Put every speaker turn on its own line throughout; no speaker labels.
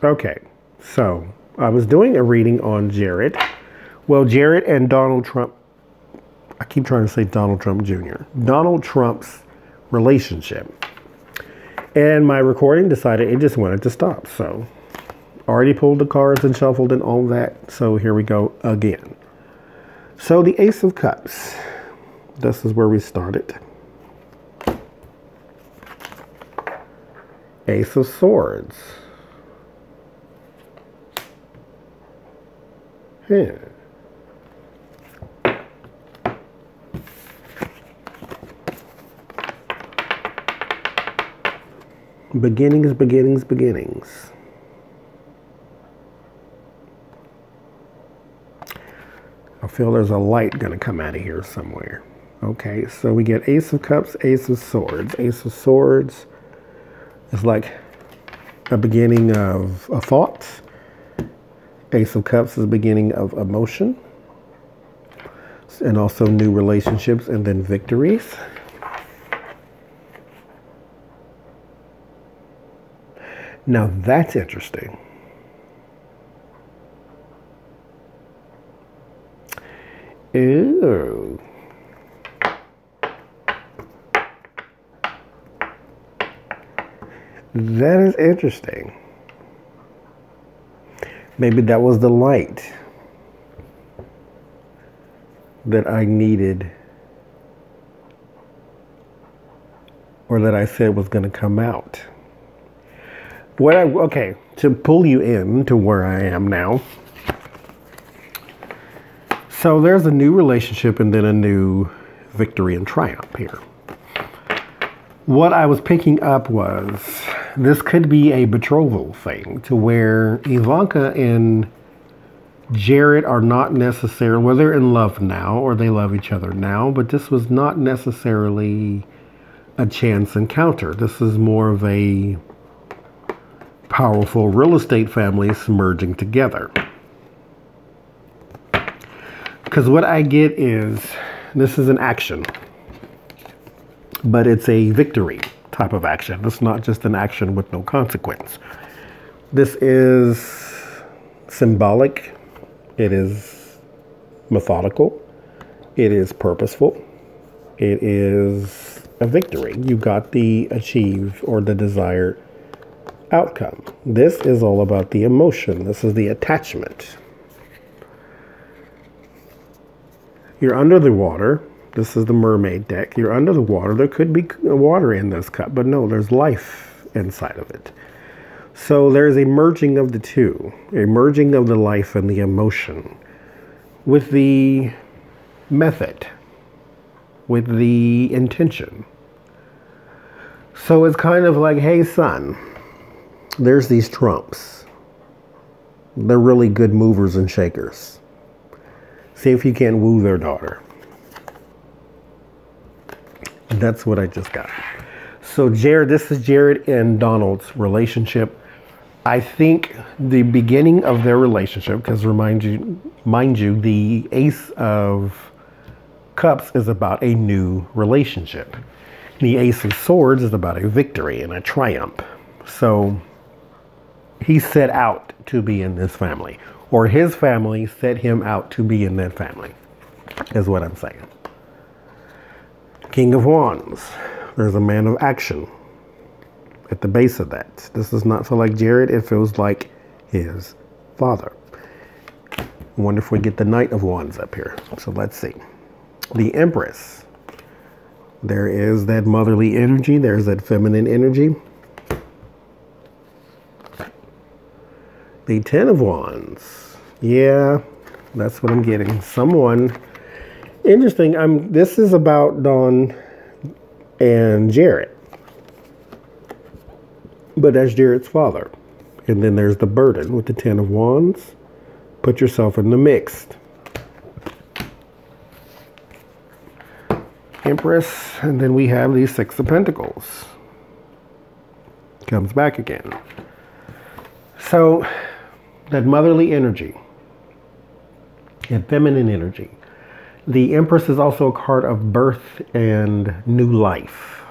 Okay, so I was doing a reading on Jared. Well, Jared and Donald Trump, I keep trying to say Donald Trump Jr., Donald Trump's relationship. And my recording decided it just wanted to stop. So already pulled the cards and shuffled and all that. So here we go again. So the Ace of Cups. This is where we started. Ace of Swords. Yeah. Beginnings, beginnings, beginnings. I feel there's a light going to come out of here somewhere. Okay, so we get Ace of Cups, Ace of Swords. Ace of Swords is like a beginning of a thought. Ace of Cups is the beginning of emotion. And also new relationships and then victories. Now that's interesting. Ooh. That is interesting. Maybe that was the light that I needed, or that I said was going to come out. Okay, to pull you in to where I am now. So there's a new relationship and then a new victory and triumph here. What I was picking up was this could be a betrothal thing to where Ivanka and Jared are not necessarily, well, they're in love now or they love each other now, but this was not necessarily a chance encounter. This is more of a powerful real estate families merging together. Because what I get is, this is an action, but it's a victory type of action. It's not just an action with no consequence. This is symbolic. It is methodical. It is purposeful. It is a victory. You got the achieved or the desired outcome. This is all about the emotion. This is the attachment. You're under the water. This is the mermaid deck. You're under the water. There could be water in this cup, but no, there's life inside of it. So there's a merging of the two, a merging of the life and the emotion with the method, with the intention. So it's kind of like, hey, son, there's these Trumps. They're really good movers and shakers. See if you can woo their daughter. That's what I just got. So Jared, this is Jared and Donald's relationship. I think the beginning of their relationship, because mind you, the Ace of Cups is about a new relationship. The Ace of Swords is about a victory and a triumph. So he set out to be in this family, or his family set him out to be in that family, is what I'm saying. King of Wands. There's a man of action at the base of that. This does not feel like Jared. It feels like his father. I wonder if we get the Knight of Wands up here. So let's see. The Empress. There is that motherly energy. There's that feminine energy. The Ten of Wands. Yeah, that's what I'm getting. Someone interesting. This is about Dawn and Jared. But that's Jared's father. And then there's the burden with the Ten of Wands. Put yourself in the mix. Empress. And then we have the Six of Pentacles. Comes back again. So that motherly energy, and feminine energy. The Empress is also a card of birth and new life.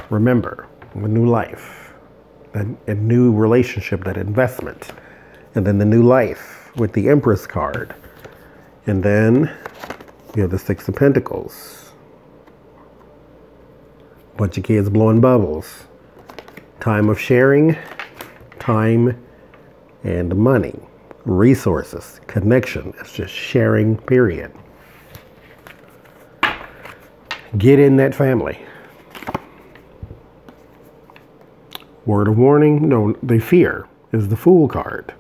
Remember, a new life. that new relationship, that investment. And then the new life with the Empress card. And then you have the Six of Pentacles. Bunch of kids blowing bubbles. Time of sharing, time and money, resources, connection. It's just sharing, period. Get in that family. Word of warning, no, the fear is the Fool card.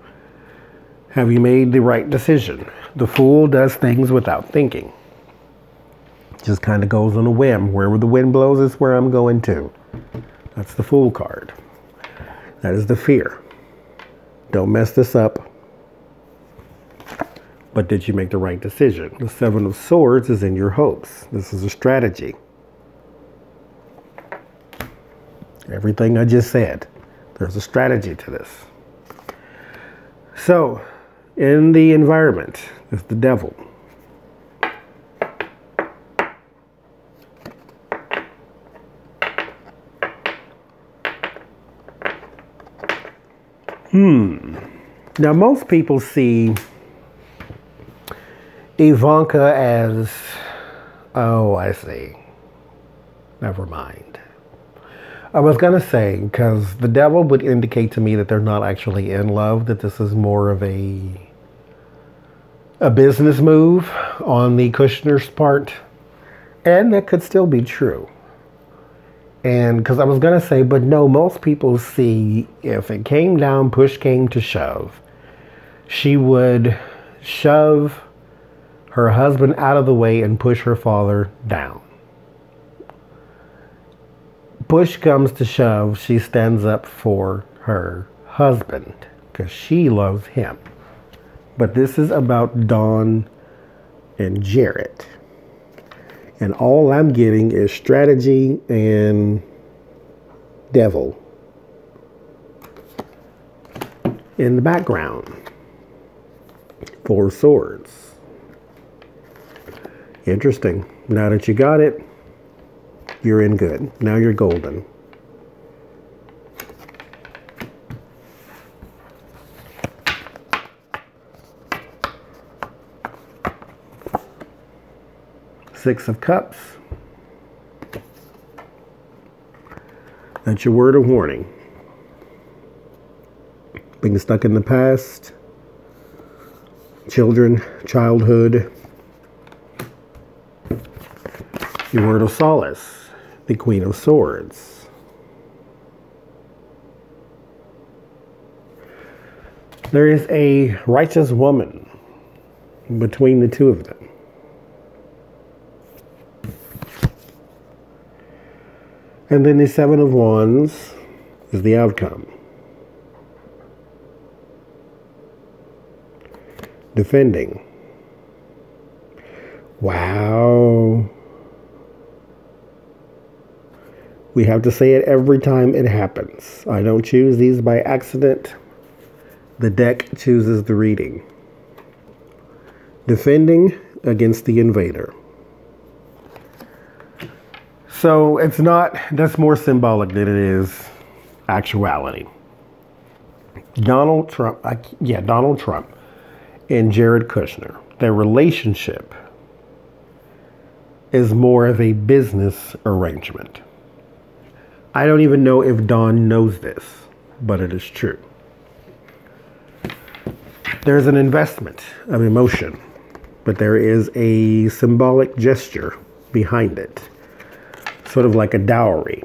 Have you made the right decision? The Fool does things without thinking. Just kind of goes on a whim. Wherever the wind blows is where I'm going to. That's the Fool card. That is the fear. Don't mess this up. But did you make the right decision? The Seven of Swords is in your hopes. This is a strategy. Everything I just said, there's a strategy to this. So, in the environment is the Devil. Now, most people see Ivanka as, oh, I see. Never mind. I was going to say, because the Devil would indicate to me that they're not actually in love, that this is more of a business move on the Kushner's part. And that could still be true. And because I was going to say, but no, most people see if it came down, push came to shove, she would shove her husband out of the way and push her father down. Push comes to shove, she stands up for her husband because she loves him. But this is about Dawn and Jarrett. And all I'm getting is strategy and Devil in the background. Four Swords. Interesting. Now that you got it, you're in good. Now you're golden. Six of Cups. That's your word of warning. Being stuck in the past. Children, childhood. Your word of solace. The Queen of Swords. There is a righteous woman between the two of them. And then the Seven of Wands is the outcome. Defending. Wow. We have to say it every time it happens. I don't choose these by accident. The deck chooses the reading. Defending against the invader. So it's not, that's more symbolic than it is actuality. Donald Trump and Jared Kushner, their relationship is more of a business arrangement. I don't even know if Dawn knows this, but it is true. There's an investment of emotion, but there is a symbolic gesture behind it. Sort of like a dowry.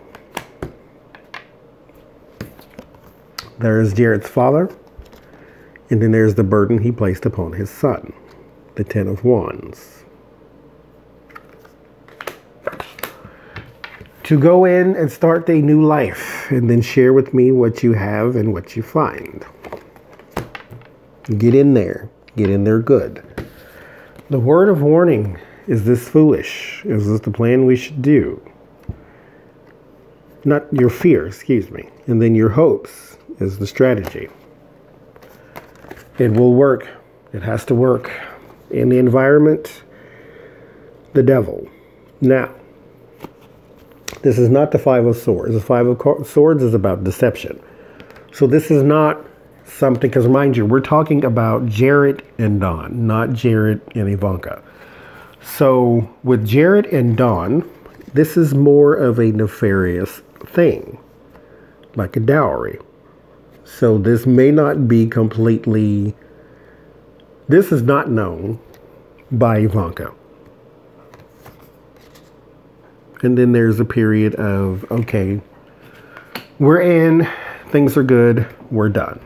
There's Jared's father, and then there's the burden he placed upon his son, the Ten of Wands. To go in and start a new life, and then share with me what you have and what you find. Get in there. Get in there good. The word of warning, is this foolish? Is this the plan we should do? Not your fear, excuse me. And then your hopes is the strategy. It will work. It has to work. In the environment, the Devil. Now, this is not the Five of Swords. The Five of Swords is about deception. So this is not something, because mind you, we're talking about Jared and Dawn, not Jared and Ivanka. So with Jared and Dawn, this is more of a nefarious thing, like a dowry. So this may not be completely, this is not known by Ivanka. And then there's a period of, okay, we're in, things are good, we're done.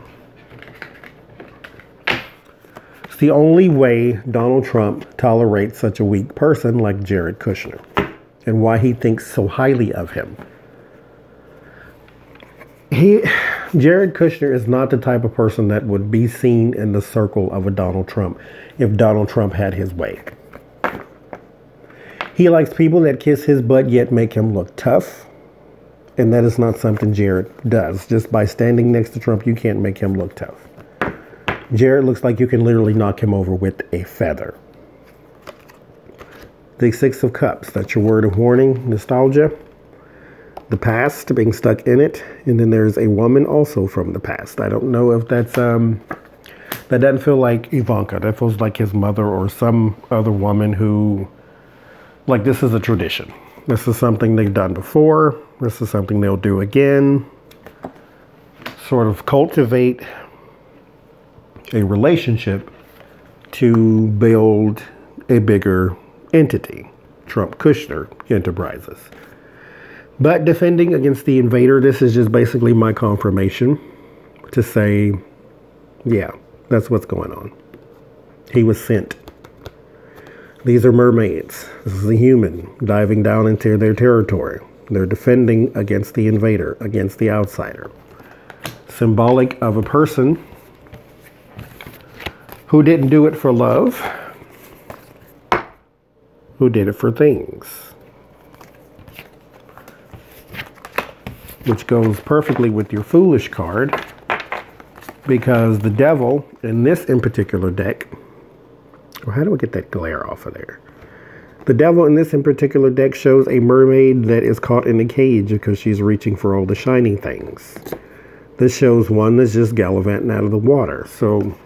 It's the only way Donald Trump tolerates such a weak person like Jared Kushner, and why he thinks so highly of him. Jared Kushner is not the type of person that would be seen in the circle of a Donald Trump if Donald Trump had his way. He likes people that kiss his butt yet make him look tough. And that is not something Jared does. Just by standing next to Trump, you can't make him look tough. Jared looks like you can literally knock him over with a feather. The Six of Cups, that's your word of warning, nostalgia. The past, being stuck in it. And then there's a woman also from the past. I don't know if that's, that doesn't feel like Ivanka. That feels like his mother or some other woman who, like, this is a tradition. This is something they've done before. This is something they'll do again. Sort of cultivate a relationship to build a bigger entity. Trump-Kushner Enterprises. But defending against the invader, this is just basically my confirmation to say, yeah, that's what's going on. He was sent. These are mermaids. This is a human diving down into their territory. They're defending against the invader, against the outsider. Symbolic of a person who didn't do it for love, who did it for things. Which goes perfectly with your foolish card, because the devil in this in particular deck, well, how do we get that glare off of there? The devil in this in particular deck shows a mermaid that is caught in a cage because she's reaching for all the shiny things. This shows one that's just gallivanting out of the water. So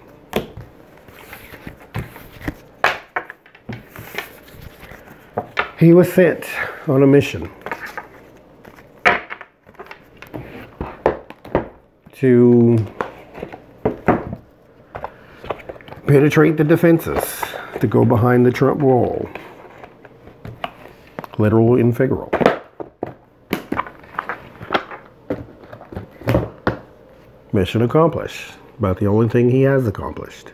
he was sent on a mission to penetrate the defenses, to go behind the Trump wall. Literal and figural. Mission accomplished. About the only thing he has accomplished.